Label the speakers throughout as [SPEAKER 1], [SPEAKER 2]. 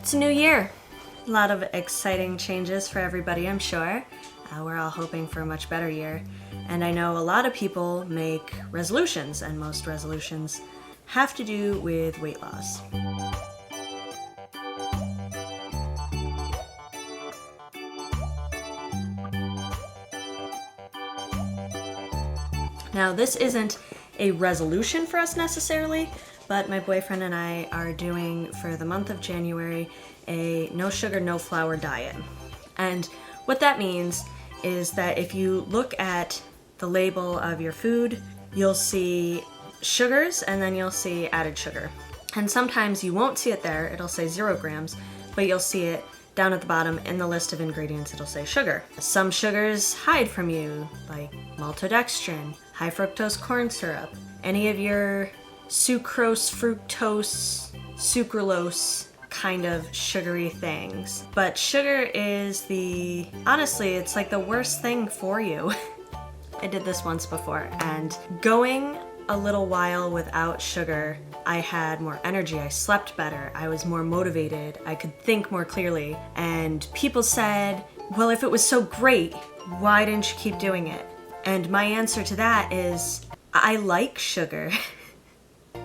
[SPEAKER 1] It's a new year. A lot of exciting changes for everybody, I'm sure. We're all hoping for a much better year. And I know a lot of people make resolutions, and most resolutions have to do with weight loss. Now, this isn't a resolution for us necessarily, but my boyfriend and I are doing for the month of January a no sugar, no flour diet. And what that means is that if you look at the label of your food, you'll see sugars and then you'll see added sugar. And sometimes you won't see it there, it'll say 0 grams, but you'll see it down at the bottom in the list of ingredients, it'll say sugar. Some sugars hide from you, like maltodextrin, high fructose corn syrup, any of your sucrose, fructose, sucralose kind of sugary things. But sugar is honestly, it's like the worst thing for you. I did this once before, and going a little while without sugar, I had more energy, I slept better, I was more motivated, I could think more clearly. And people said, well, if it was so great, why didn't you keep doing it? And my answer to that is, I like sugar.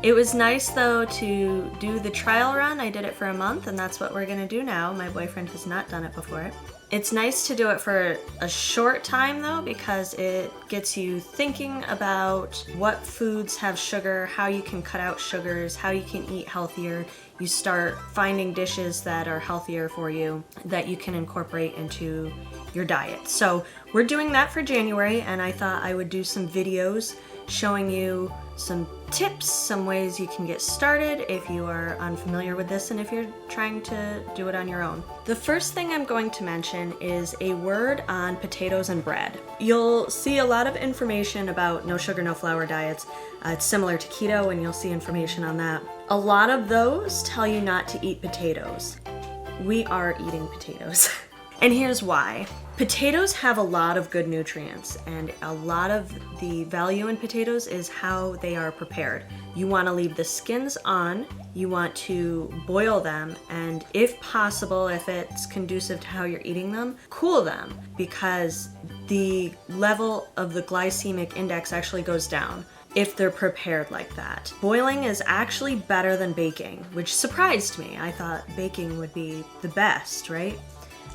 [SPEAKER 1] It was nice though to do the trial run. I did it for a month, and that's what we're gonna do now. My boyfriend has not done it before. It's nice to do it for a short time though, because it gets you thinking about what foods have sugar, how you can cut out sugars, how you can eat healthier. You start finding dishes that are healthier for you that you can incorporate into your diet. So we're doing that for January, and I thought I would do some videos showing you some tips, some ways you can get started if you are unfamiliar with this and if you're trying to do it on your own. The first thing I'm going to mention is a word on potatoes and bread. You'll see a lot of information about no sugar, no flour diets. It's similar to keto, and you'll see information on that. A lot of those tell you not to eat potatoes. We are eating potatoes. And here's why. Potatoes have a lot of good nutrients, and a lot of the value in potatoes is how they are prepared. You want to leave the skins on, you want to boil them, and if possible, if it's conducive to how you're eating them, cool them, because the level of the glycemic index actually goes down if they're prepared like that. Boiling is actually better than baking, which surprised me. I thought baking would be the best, right?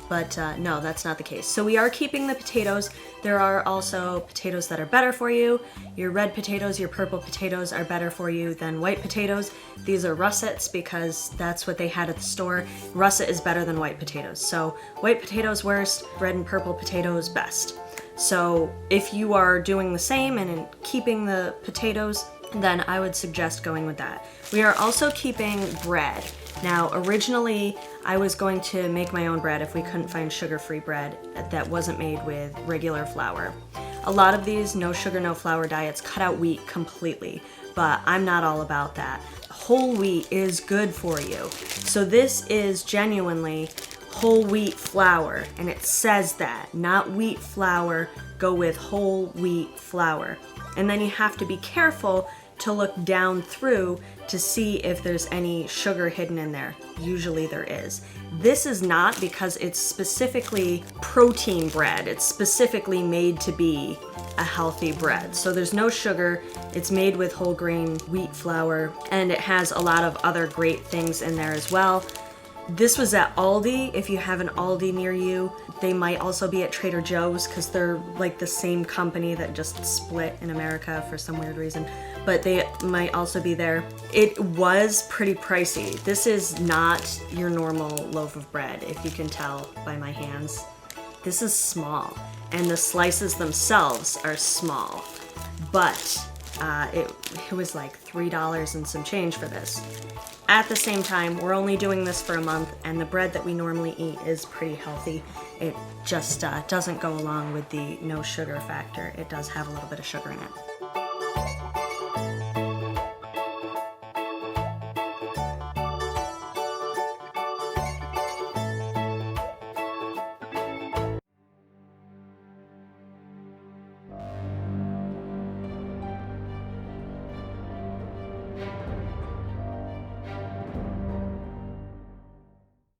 [SPEAKER 1] But no, that's not the case. So we are keeping the potatoes. There are also potatoes that are better for you. Your red potatoes, your purple potatoes are better for you than white potatoes. These are russets because that's what they had at the store. Russet is better than white potatoes. So white potatoes worst, red and purple potatoes best. So if you are doing the same and keeping the potatoes, then I would suggest going with that. We are also keeping bread. Now, originally, I was going to make my own bread if we couldn't find sugar-free bread that wasn't made with regular flour. A lot of these no sugar, no flour diets cut out wheat completely, but I'm not all about that. Whole wheat is good for you. So this is genuinely whole wheat flour, and it says that, not wheat flour, go with whole wheat flour. And then you have to be careful to look down through to see if there's any sugar hidden in there. Usually there is. This is not, because it's specifically protein bread. It's specifically made to be a healthy bread. So there's no sugar, it's made with whole grain wheat flour, and it has a lot of other great things in there as well. This was at Aldi. If you have an Aldi near you, they might also be at Trader Joe's, because they're like the same company that just split in America for some weird reason, but they might also be there. It was pretty pricey. This is not your normal loaf of bread, if you can tell by my hands. This is small, and the slices themselves are small, but it was like $3 and some change for this. At the same time, we're only doing this for a month, and the bread that we normally eat is pretty healthy. It just doesn't go along with the no sugar factor. It does have a little bit of sugar in it.